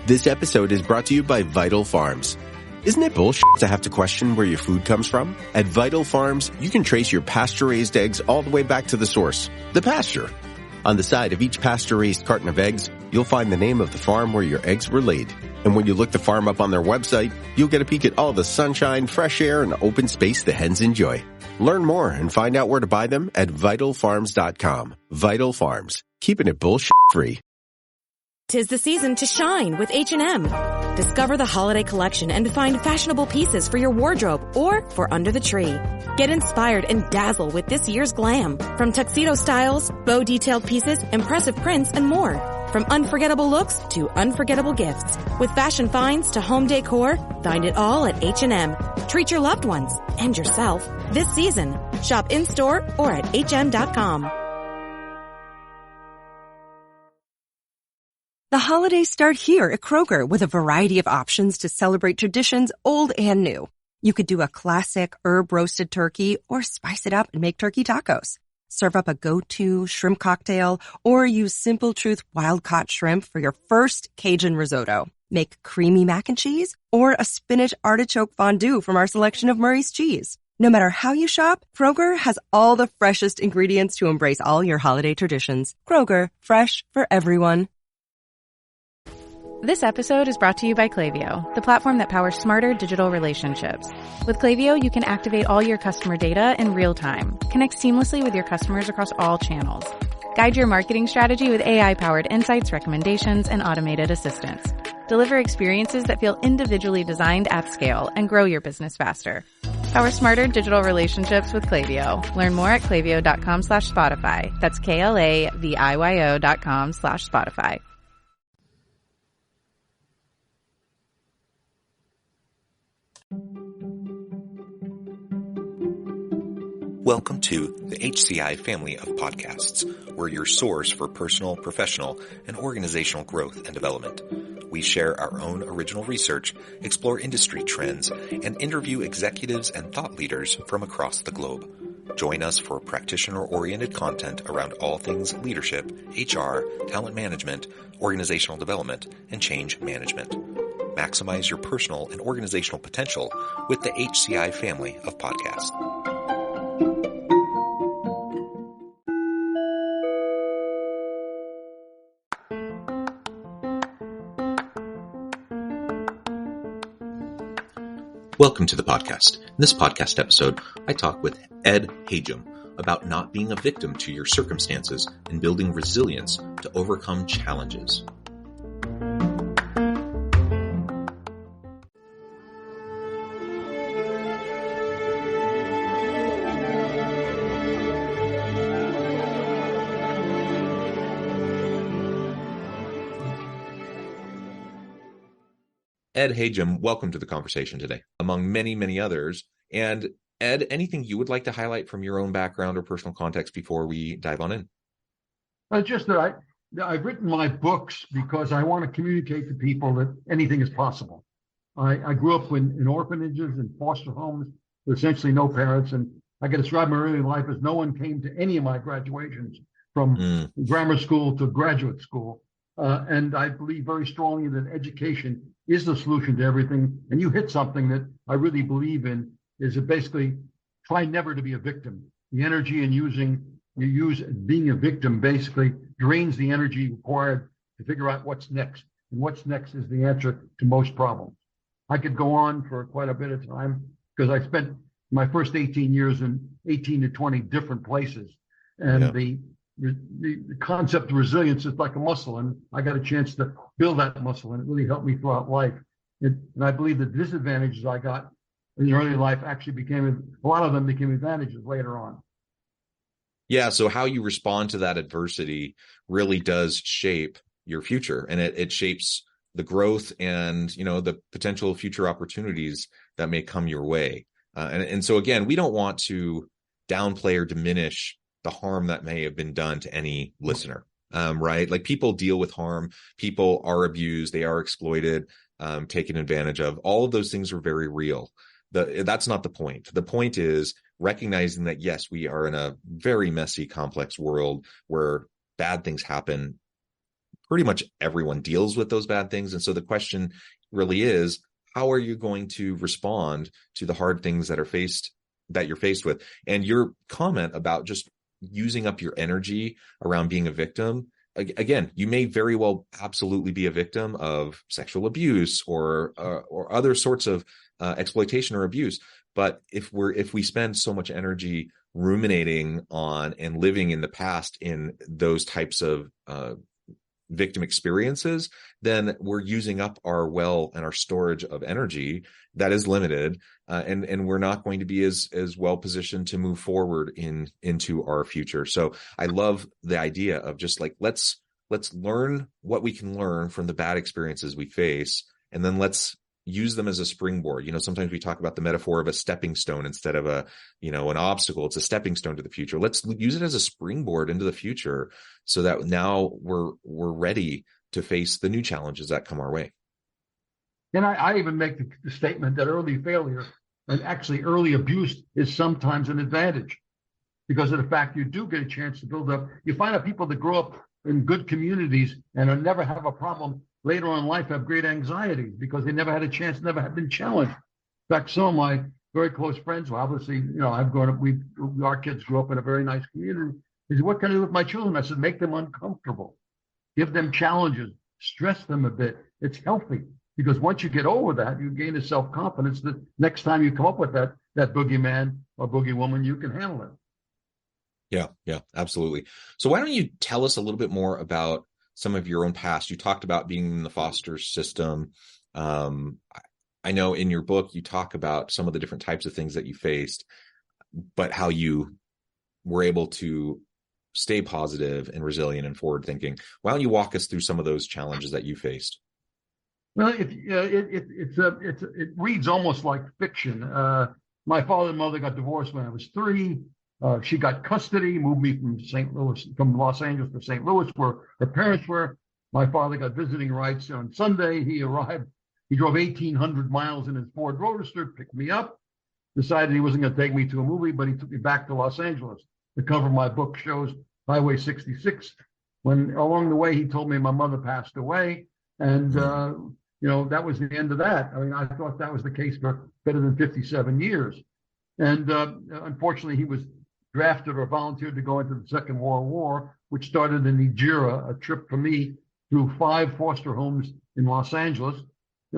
This episode is brought to you by Vital Farms. Isn't it bullshit to have to question where your food comes from? At Vital Farms, you can trace your pasture-raised eggs all the way back to the source, the pasture. On the side of each pasture-raised carton of eggs, you'll find the name of the farm where your eggs were laid. And when you look the farm up on their website, you'll get a peek at all the sunshine, fresh air, and open space the hens enjoy. Learn more and find out where to buy them at vitalfarms.com. Vital Farms, keeping it bullshit free. 'Tis the season to shine with H&M. Discover the holiday collection and find fashionable pieces for your wardrobe or for under the tree. Get inspired and dazzle with this year's glam. From tuxedo styles, bow detailed pieces, impressive prints, and more. From unforgettable looks to unforgettable gifts. With fashion finds to home decor, find it all at H&M. Treat your loved ones and yourself this season. Shop in-store or at hm.com. The holidays start here at Kroger with a variety of options to celebrate traditions old and new. You could do a classic herb-roasted turkey or spice it up and make turkey tacos. Serve up a go-to shrimp cocktail or use Simple Truth wild-caught shrimp for your first Cajun risotto. Make creamy mac and cheese or a spinach artichoke fondue from our selection of Murray's cheese. No matter how you shop, Kroger has all the freshest ingredients to embrace all your holiday traditions. Kroger, fresh for everyone. This episode is brought to you by Klaviyo, the platform that powers smarter digital relationships. With Klaviyo, you can activate all your customer data in real time, connect seamlessly with your customers across all channels, guide your marketing strategy with AI-powered insights, recommendations, and automated assistance, deliver experiences that feel individually designed at scale, and grow your business faster. Power smarter digital relationships with Klaviyo. Learn more at klaviyo.com/Spotify. That's KLAVIYO.com/Spotify. Welcome to the HCI family of podcasts. We're your source for personal, professional, and organizational growth and development. We share our own original research, explore industry trends, and interview executives and thought leaders from across the globe. Join us for practitioner-oriented content around all things leadership, HR, talent management, organizational development, and change management. Maximize your personal and organizational potential with the HCI family of podcasts. Welcome to the podcast. In this podcast episode, I talk with Ed Hajim about not being a victim to your circumstances and building resilience to overcome challenges. Ed Hajim, welcome to the conversation today, among many, many others. And Ed, anything you would like to highlight from your own background or personal context before we dive on in? Just that I've written my books because I want to communicate to people that anything is possible. I grew up in orphanages and foster homes with essentially no parents, and I can describe my early life as no one came to any of my graduations from grammar school to graduate school. And I believe very strongly that education is the solution to everything. And you hit something that I really believe in, is that basically try never to be a victim. The energy being a victim basically drains the energy required to figure out what's next. And what's next is the answer to most problems. I could go on for quite a bit of time because I spent my first 18 years in 18 to 20 different places. And the concept of resilience is like a muscle, and I got a chance to build that muscle, and it really helped me throughout life. And I believe the disadvantages I got in the early life actually a lot of them became advantages later on. Yeah, so how you respond to that adversity really does shape your future, and it shapes the growth and, the potential future opportunities that may come your way. And so again, we don't want to downplay or diminish the harm that may have been done to any listener, right? Like, people deal with harm, people are abused, they are exploited, taken advantage of. All of those things are very real. That's not the point. The point is recognizing that, yes, we are in a very messy, complex world where bad things happen pretty much everyone deals with those bad things. And so the question really is, how are you going to respond to the hard things that you're faced with? And your comment about just using up your energy around being a victim, again, you may very well absolutely be a victim of sexual abuse or other sorts of exploitation or abuse. But if we spend so much energy ruminating on and living in the past in those types of victim experiences, then we're using up our well and our storage of energy that is limited, and we're not going to be as well positioned to move forward into our future. So I love the idea of just like, let's learn what we can learn from the bad experiences we face, and then let's use them as a springboard. Sometimes we talk about the metaphor of a stepping stone instead of an obstacle. It's a stepping stone to the future. Let's use it as a springboard into the future so that now we're ready to face the new challenges that come our way. And I even make the statement that early failure and actually early abuse is sometimes an advantage because of the fact you do get a chance to build up. You find out people that grow up in good communities and never have a problem later on in life have great anxiety because they never had a chance, never have been challenged. In fact, some of my very close friends, well, obviously, I've grown up, our kids grew up in a very nice community. They said, what can I do with my children? I said, make them uncomfortable. Give them challenges, stress them a bit. It's healthy because once you get over that, you gain a self-confidence that next time you come up with that boogeyman or boogeywoman, you can handle it. Yeah, absolutely. So why don't you tell us a little bit more about some of your own past? You talked about being in the foster system. I know in your book, you talk about some of the different types of things that you faced, but how you were able to stay positive and resilient and forward thinking. Why don't you walk us through some of those challenges that you faced? Well, it reads almost like fiction. My father and mother got divorced when I was 3. She got custody, moved me from Los Angeles to St. Louis, where her parents were. My father got visiting rights on Sunday. He arrived. He drove 1,800 miles in his Ford Roadster, picked me up, decided he wasn't going to take me to a movie, but he took me back to Los Angeles. The cover of my book shows Highway 66. When along the way, he told me my mother passed away. And, that was the end of that. I mean, I thought that was the case for better than 57 years. And unfortunately, he was drafted or volunteered to go into the Second World War, which started in Nigeria, a trip for me through 5 foster homes in Los Angeles,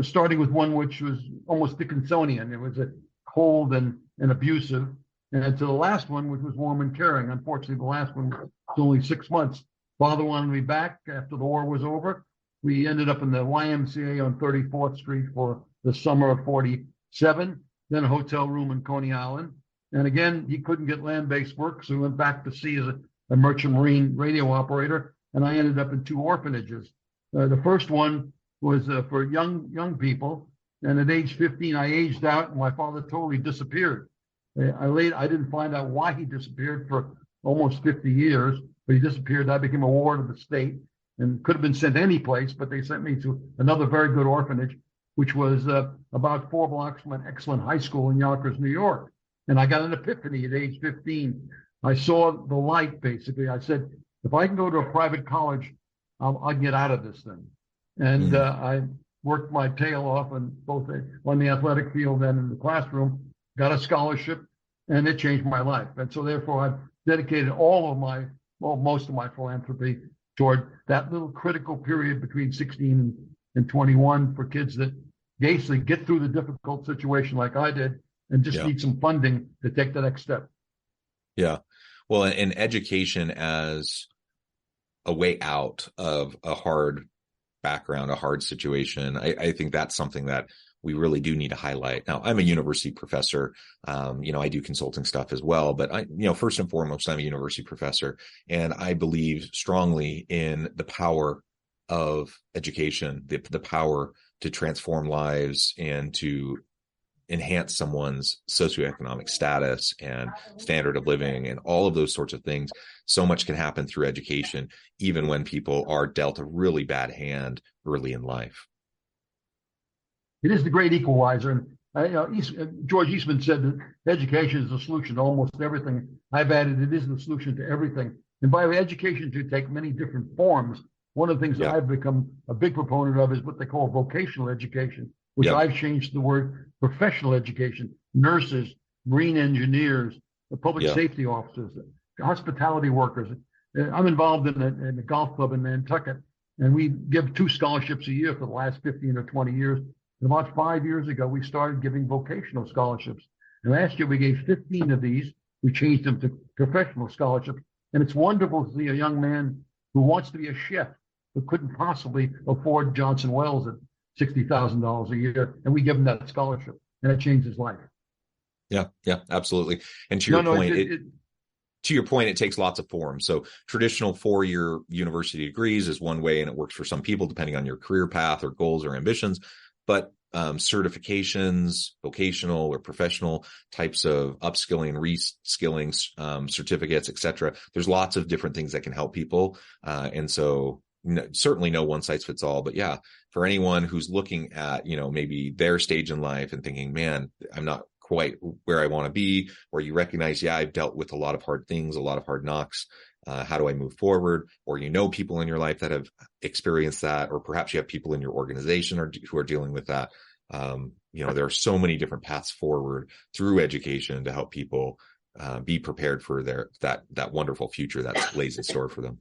starting with one which was almost Dickinsonian. It was cold and abusive. And to the last one, which was warm and caring. Unfortunately, the last one was only 6 months. Father wanted me back after the war was over. We ended up in the YMCA on 34th Street for the summer of 47, then a hotel room in Coney Island. And again, he couldn't get land-based work, so he went back to sea as a merchant marine radio operator, and I ended up in 2 orphanages. The first one was for young people, and at age 15, I aged out, and my father totally disappeared. I didn't find out why he disappeared for almost 50 years, but he disappeared. I became a ward of the state and could have been sent any place, but they sent me to another very good orphanage, which was about 4 blocks from an excellent high school in Yonkers, New York. And I got an epiphany at age 15. I saw the light, basically. I said, if I can go to a private college, I'll get out of this thing. And I worked my tail off both on the athletic field and in the classroom, got a scholarship, and it changed my life. And so therefore, I've dedicated most of my philanthropy toward that little critical period between 16 and 21 for kids that basically get through the difficult situation like I did and just need some funding to take the next step. Yeah. Well, and education as a way out of a hard background, a hard situation, I think that's something that we really do need to highlight. Now, I'm a university professor. I do consulting stuff as well, but first and foremost, I'm a university professor, and I believe strongly in the power of education, the power to transform lives and to enhance someone's socioeconomic status and standard of living and all of those sorts of things. So much can happen through education, even when people are dealt a really bad hand early in life. It is the great equalizer. And George Eastman said that education is the solution to almost everything. I've added it is the solution to everything. And by the way, education should take many different forms. One of the things that Yeah. I've become a big proponent of is what they call vocational education, which Yeah. I've changed the word professional education. Nurses, marine engineers, the public Yeah. safety officers, hospitality workers. I'm involved in the golf club in Nantucket, and we give 2 scholarships a year for the last 15 or 20 years. And about 5 years ago, we started giving vocational scholarships. And last year, we gave 15 of these. We changed them to professional scholarships. And it's wonderful to see a young man who wants to be a chef, who couldn't possibly afford Johnson Wells at $60,000 a year. And we give him that scholarship, and it changed his life. Yeah. Yeah, absolutely. And to your point, To your point, it takes lots of forms. So traditional 4-year university degrees is one way, and it works for some people depending on your career path or goals or ambitions. But certifications, vocational or professional types of upskilling, reskilling, certificates, et cetera. There's lots of different things that can help people. And so certainly no one size fits all. But yeah, for anyone who's looking at, maybe their stage in life and thinking, man, I'm not quite where I want to be, or you recognize, yeah, I've dealt with a lot of hard things, a lot of hard knocks. How do I move forward? Or people in your life that have experienced that, or perhaps you have people in your organization who are dealing with that. There are so many different paths forward through education to help people be prepared for that wonderful future that lays in store for them.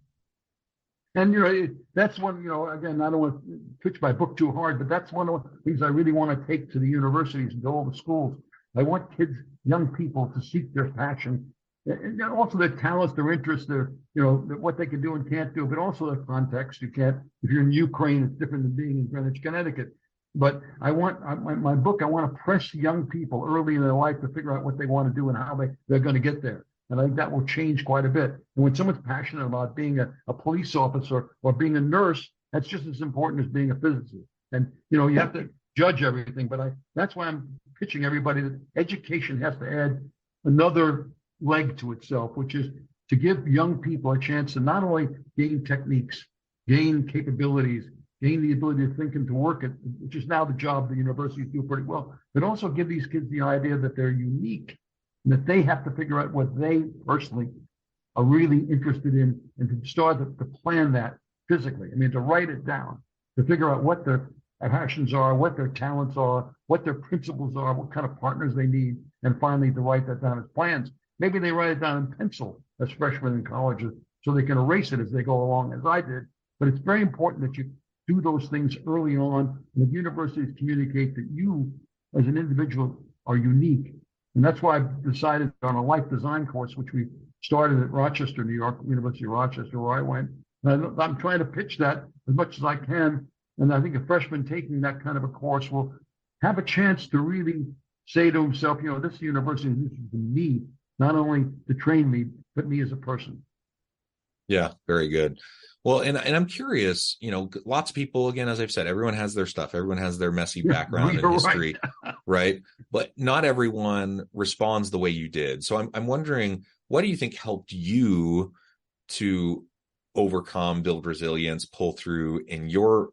And, that's one, again, I don't want to pitch my book too hard, but that's one of the things I really want to take to the universities and to all the schools. I want kids, young people, to seek their passion, and also their talents, their interests, their, what they can do and can't do, but also their context. If you're in Ukraine, it's different than being in Greenwich, Connecticut. But I want my book, I want to press young people early in their life to figure out what they want to do and how they're going to get there. And I think that will change quite a bit. And when someone's passionate about being a police officer or being a nurse, that's just as important as being a physicist. And, you have to judge everything. But that's why I'm pitching everybody that education has to add another leg to itself, which is to give young people a chance to not only gain techniques, gain capabilities, gain the ability to think and to work it, which is now the job the universities do pretty well, but also give these kids the idea that they're unique and that they have to figure out what they personally are really interested in, and to start to plan that physically. I mean, to write it down, to figure out what their passions are, what their talents are, what their principles are, what kind of partners they need, and finally to write that down as plans. Maybe they write it down in pencil as freshmen in colleges so they can erase it as they go along, as I did. But it's very important that you do those things early on, and the universities communicate that you, as an individual, are unique. And that's why I've decided on a life design course, which we started at Rochester, New York, University of Rochester, where I went. And I'm trying to pitch that as much as I can. And I think a freshman taking that kind of a course will have a chance to really say to himself, this university is interested in me, not only to train me, but me as a person. Yeah, very good. Well, and I'm curious, lots of people, again, as I've said, everyone has their stuff. Everyone has their messy background and history, right? But not everyone responds the way you did. So I'm wondering, what do you think helped you to overcome, build resilience, pull through in your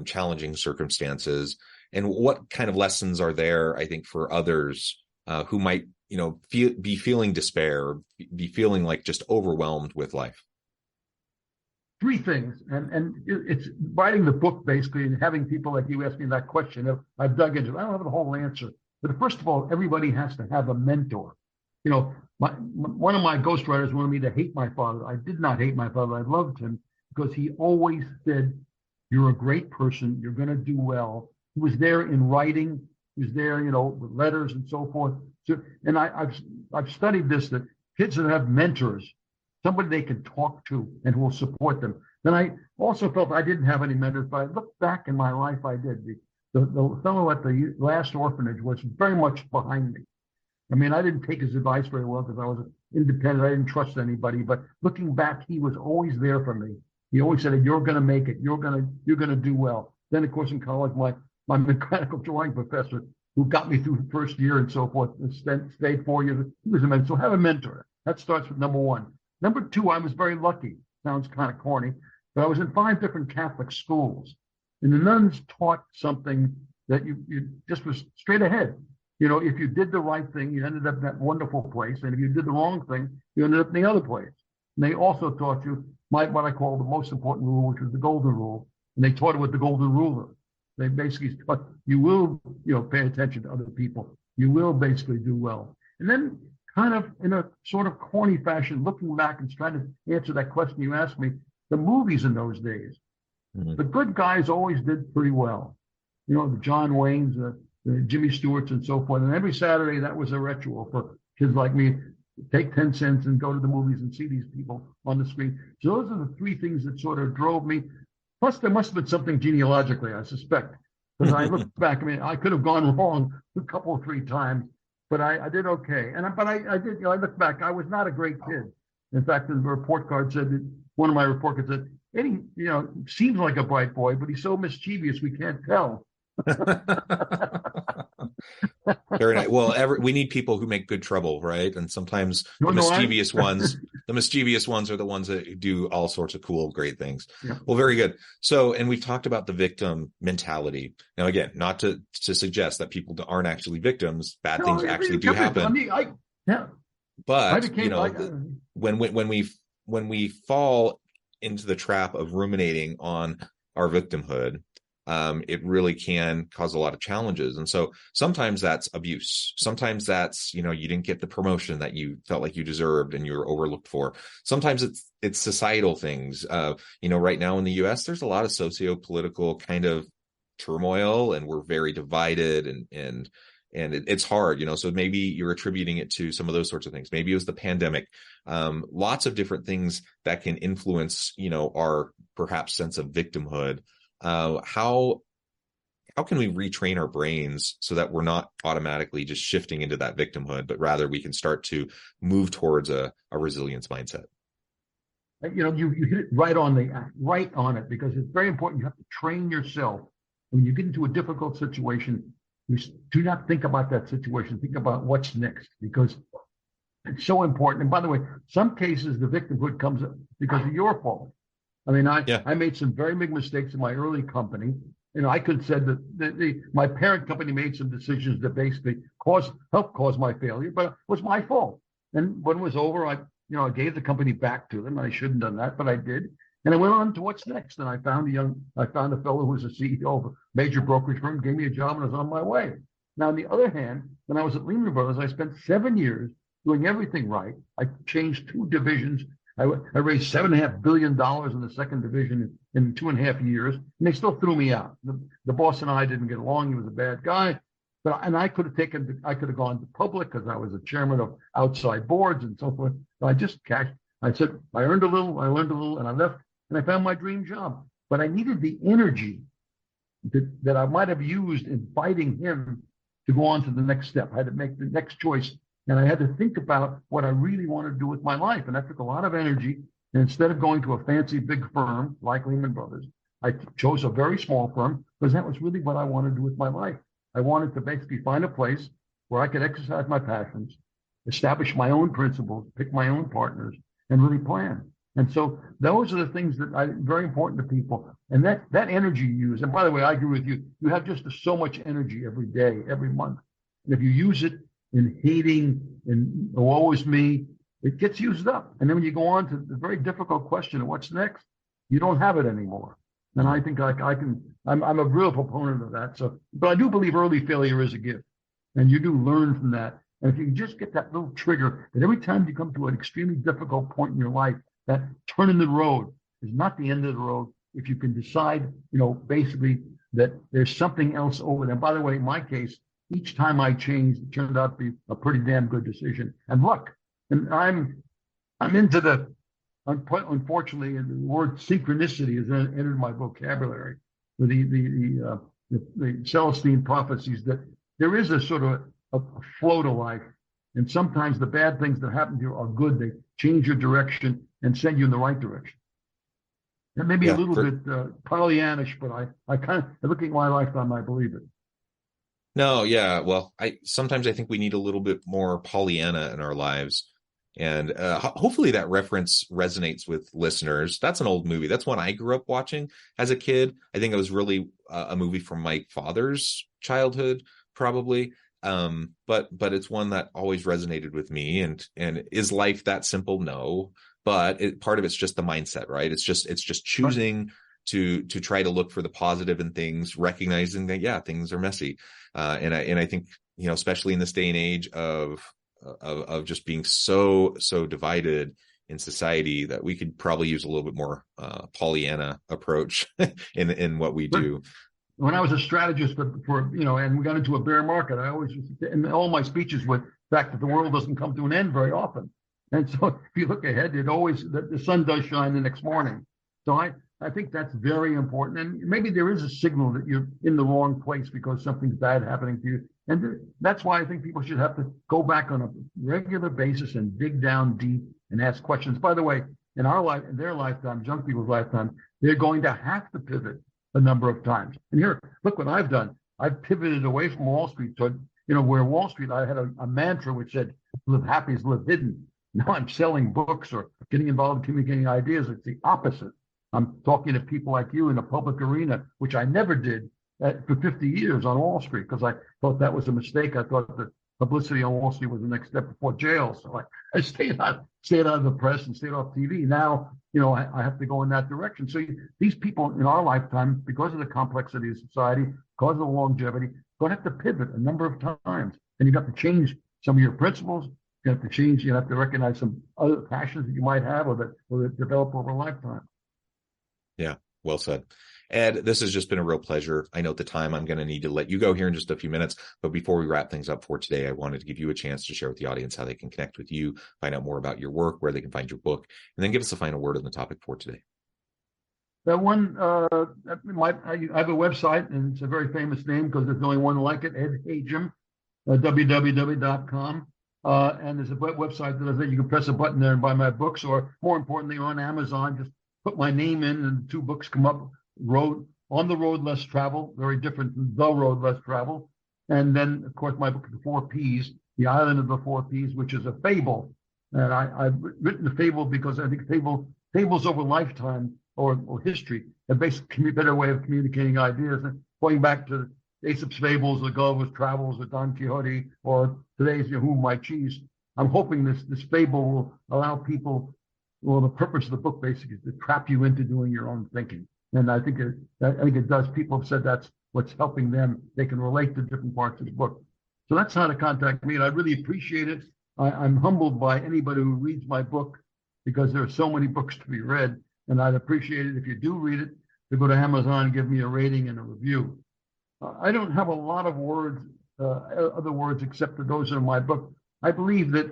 challenging circumstances? And what kind of lessons are there, I think, for others who might, be feeling despair, be feeling like just overwhelmed with life? 3 things, and it's writing the book basically, and having people like you ask me that question. I've dug into it. I don't have the whole answer, but first of all, everybody has to have a mentor. One of my ghostwriters wanted me to hate my father. I did not hate my father. I loved him because he always said, "You're a great person. You're going to do well." He was there in writing. He was there, with letters and so forth. So, and I've studied this, that kids that have mentors, somebody they can talk to and who will support them. Then I also felt I didn't have any mentors, but I looked back in my life, I did. The fellow at the last orphanage was very much behind me. I mean, I didn't take his advice very well because I was independent. I didn't trust anybody. But looking back, he was always there for me. He always said, "You're going to make it. You're going to do well." Then, of course, in college, my mechanical drawing professor, who got me through the first year and so forth, stayed 4 years. He was a mentor. So have a mentor. That starts with number 1. Number 2, I was very lucky. Sounds kind of corny, but I was in 5 different Catholic schools, and the nuns taught something that you just was straight ahead. If you did the right thing, you ended up in that wonderful place, and if you did the wrong thing, you ended up in the other place. And they also taught you what I call the most important rule, which was the golden rule. And they taught it with the golden ruler. They basically taught you will, pay attention to other people. You will basically do well. And then kind of in a sort of corny fashion, looking back and trying to answer that question you asked me, the movies in those days, the good guys always did pretty well. The John Waynes, the Jimmy Stewarts and so forth. And every Saturday, that was a ritual for kids like me. Take 10 cents and go to the movies and see these people on the screen. So those are the three things that sort of drove me. Plus, there must have been something genealogically, I suspect. Because I look back, I could have gone wrong a couple or three times, but I did okay. But I did, I look back, I was not a great kid. In fact, the report card said that one of my report cards said, Eddie, seems like a bright boy, but he's so mischievous, we can't tell. Very nice. Well, we need people who make good trouble, right? And sometimes the mischievous ones are the ones that do all sorts of cool, great things. Yeah. Well, very good. So, and we've talked about the victim mentality. Now, again, not to suggest that people aren't actually victims. Bad things actually do happen. But when we fall into the trap of ruminating on our victimhood, it really can cause a lot of challenges. And so sometimes that's abuse. Sometimes that's, you didn't get the promotion that you felt like you deserved and you were overlooked for. Sometimes it's societal things. Right now in the US, there's a lot of socio-political kind of turmoil, and we're very divided and it's hard, so maybe you're attributing it to some of those sorts of things. Maybe it was the pandemic. Lots of different things that can influence, our perhaps sense of victimhood. How can we retrain our brains so that we're not automatically just shifting into that victimhood, but rather we can start to move towards a resilience mindset? You hit it right on it, because it's very important. You have to train yourself. When you get into a difficult situation, you do not think about that situation. Think about what's next, because it's so important. And by the way, some cases the victimhood comes because of your fault. I made some very big mistakes in my early company. I could have said that my parent company made some decisions that basically helped cause my failure, but it was my fault. And when it was over, I gave the company back to them. I shouldn't have done that, but I did. And I went on to what's next. And I found a fellow who was a CEO of a major brokerage firm, gave me a job, and I was on my way. Now, on the other hand, when I was at Lehman Brothers, I spent 7 years doing everything right. I changed 2 divisions. I raised $7.5 billion in the second division in 2.5 years, and they still threw me out. The boss and I didn't get along. He was a bad guy. And I could have gone to public because I was the chairman of outside boards and so forth. So I just cashed. I said, I earned a little, I learned a little, and I left, and I found my dream job. But I needed the energy that I might have used in fighting him to go on to the next step. I had to make the next choice. And I had to think about what I really wanted to do with my life. And that took a lot of energy. And instead of going to a fancy big firm like Lehman Brothers, I chose a very small firm because that was really what I wanted to do with my life. I wanted to basically find a place where I could exercise my passions, establish my own principles, pick my own partners, and really plan. And so those are the things that are very important to people. And that energy you use, and by the way, I agree with you, you have just so much energy every day, every month. And if you use it in hating and woe is me, it gets used up. And then when you go on to the very difficult question of what's next, you don't have it anymore. And I think I'm a real proponent of that. So, but I do believe early failure is a gift, and you do learn from that. And if you can just get that little trigger that every time you come to an extremely difficult point in your life, that turn in the road is not the end of the road. If you can decide, basically that there's something else over there. By the way, in my case, each time I changed, it turned out to be a pretty damn good decision. And luck. And I'm into unfortunately, the word synchronicity has entered my vocabulary with the Celestine prophecies, that there is a sort of a flow to life. And sometimes the bad things that happen to you are good. They change your direction and send you in the right direction. That may be a little bit Pollyannish, but I kind of, looking at my lifetime, I believe it. No, yeah. Well, sometimes I think we need a little bit more Pollyanna in our lives. And hopefully that reference resonates with listeners. That's an old movie. That's one I grew up watching as a kid. I think it was really a movie from my father's childhood, probably. But it's one that always resonated with me. And is life that simple? No. but part of it's just the mindset, right? It's just choosing to try to look for the positive in things, recognizing that, yeah, things are messy. And I think, especially in this day and age of just being so divided in society, that we could probably use a little bit more Pollyanna approach in what we do. When I was a strategist for and we got into a bear market, I always, in all my speeches, with the fact that the world doesn't come to an end very often. And so if you look ahead, the sun does shine the next morning. So I think that's very important. And maybe there is a signal that you're in the wrong place because something's bad happening to you. And that's why I think people should have to go back on a regular basis and dig down deep and ask questions. By the way, in their lifetime, young people's lifetime, they're going to have to pivot a number of times. And here, look what I've done. I've pivoted away from Wall Street to, where Wall Street, I had a mantra which said, live happy is live hidden. Now I'm selling books or getting involved in communicating ideas. It's the opposite. I'm talking to people like you in the public arena, which I never did for 50 years on Wall Street, because I thought that was a mistake. I thought that publicity on Wall Street was the next step before jail. So I stayed out of the press and stayed off TV. Now, I have to go in that direction. So these people in our lifetime, because of the complexity of society, because of the longevity, going to have to pivot a number of times. And you have to change some of your principles. You have to recognize some other passions that you might have or that develop over a lifetime. Yeah, well said. Ed, this has just been a real pleasure. I know at the time I'm going to need to let you go here in just a few minutes, but before we wrap things up for today, I wanted to give you a chance to share with the audience how they can connect with you, find out more about your work, where they can find your book, and then give us a final word on the topic for today. That one, I have a website, and it's a very famous name because there's only one like it, Ed Hajim, www.com. And there's a website that you can press a button there and buy my books, or more importantly, on Amazon, just put my name in and 2 books come up. On the Road Less Travel, very different from The Road Less Travel. And then, of course, my book, The 4 Ps, The Island of the 4 Ps, which is a fable. And I've written the fable because I think fables over lifetime or history are basically a better way of communicating ideas. And going back to Aesop's fables, the Gulliver's Travels, or Don Quixote, or today's Who Might Cheese, I'm hoping this fable will allow people, the purpose of the book basically is to trap you into doing your own thinking. And I think it does. People have said that's what's helping them. They can relate to different parts of the book. So that's how to contact me. And I really appreciate it. I'm humbled by anybody who reads my book, because there are so many books to be read. And I'd appreciate it if you do read it, to go to Amazon and give me a rating and a review. I don't have a lot of other words except for those in my book. I believe that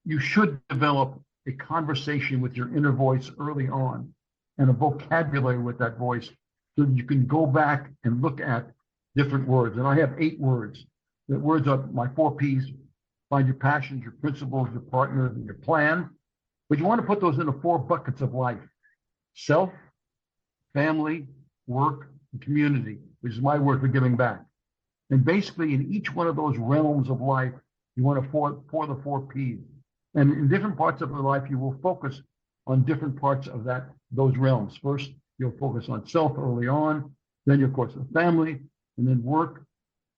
you should develop a conversation with your inner voice early on, and a vocabulary with that voice, so that you can go back and look at different words. And I have 8 words. The words are my 4 Ps: find your passions, your principles, your partners, and your plan. But you want to put those into 4 buckets of life: self, family, work, and community, which is my word for giving back. And basically, in each one of those realms of life, you want to pour the 4 Ps. And in different parts of your life, you will focus on different parts of those realms. First, you'll focus on self early on, then, of course, the family, and then work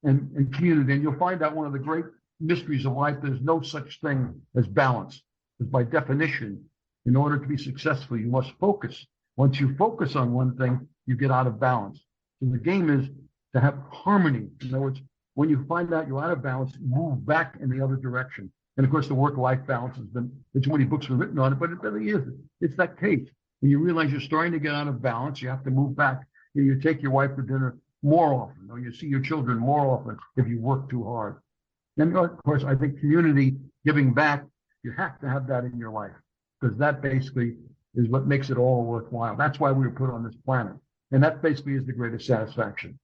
and community. And you'll find out one of the great mysteries of life: there's no such thing as balance. Because by definition, in order to be successful, you must focus. Once you focus on one thing, you get out of balance. So the game is to have harmony. In other words, when you find out you're out of balance, move back in the other direction. And of course, the work-life balance there's too many books have been written on it, but it really is. It's that case. When you realize you're starting to get out of balance, you have to move back. You take your wife to dinner more often, or you see your children more often if you work too hard. And of course, I think community, giving back, you have to have that in your life, because that basically is what makes it all worthwhile. That's why we were put on this planet. And that basically is the greatest satisfaction.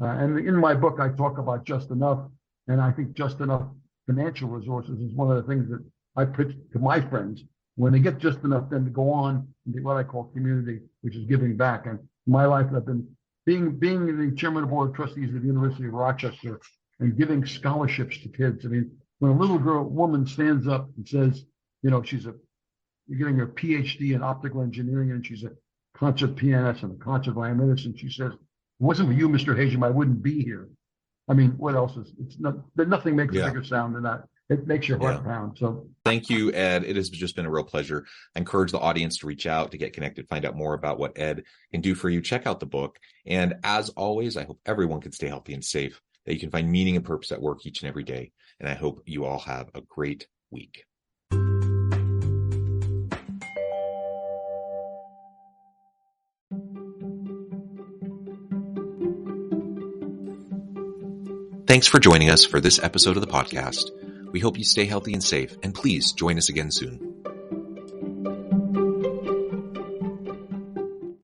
And in my book, I talk about just enough. And I think just enough financial resources is one of the things that I pitch to my friends. When they get just enough, then to go on and do what I call community, which is giving back. And in my life, I've been being the chairman of the board of trustees of the University of Rochester and giving scholarships to kids. I mean, when a little woman stands up and says, you're getting her PhD in optical engineering, and she's a concert pianist and a concert violinist, and she says, "If it wasn't for you, Mr. Hajim, I wouldn't be here." I mean, what else nothing makes a bigger sound than that. it makes your heart pound. So thank you, Ed. It has just been a real pleasure. I encourage the audience to reach out, to get connected, find out more about what Ed can do for you. Check out the book. And as always, I hope everyone can stay healthy and safe, that you can find meaning and purpose at work each and every day. And I hope you all have a great week. Thanks for joining us for this episode of the podcast. We hope you stay healthy and safe, and please join us again soon.